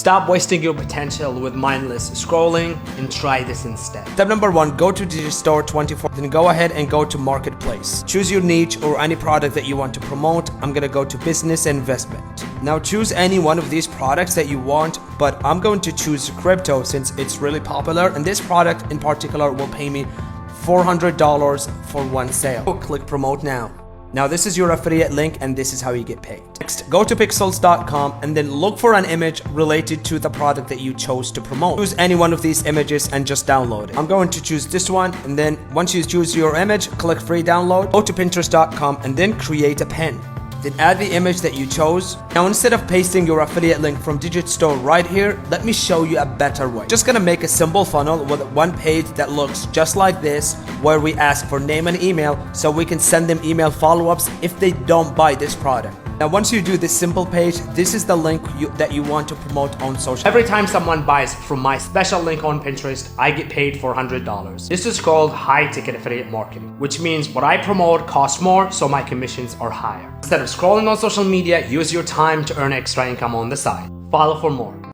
Stop wasting your potential with mindless scrolling and try this instead. Step number 1, go to Digistore 24. Then go ahead and go to Marketplace. Choose your niche or any product that you want to promote. I'm gonna go to Business Investment. Now choose any one of these products that you want, but I'm going to choose crypto since it's really popular, and this product in particular will pay me $400 for one sale. Click promote now. Now this is your affiliate link and this is how you get paid. Next, go to pexels.com and then look for an image related to the product that you chose to promote. Choose any one of these images and just download it. I'm going to choose this one, and then once you choose your image, click free download. Go to pinterest.com and then create a pin. Then add the image that you chose. Now instead of pasting your affiliate link from Digistore right here, let me show you a better way. Just gonna make a simple funnel with one page that looks just like this, where we ask for name and email so we can send them email follow-ups if they don't buy this product. Now once you do this simple page, this is the link that you want to promote on social. Every time someone buys from my special link on Pinterest, I get paid $400. This is called high ticket affiliate marketing, which means what I promote costs more, so my commissions are higher. Instead of scrolling on social media, use your time to earn extra income on the side. Follow for more.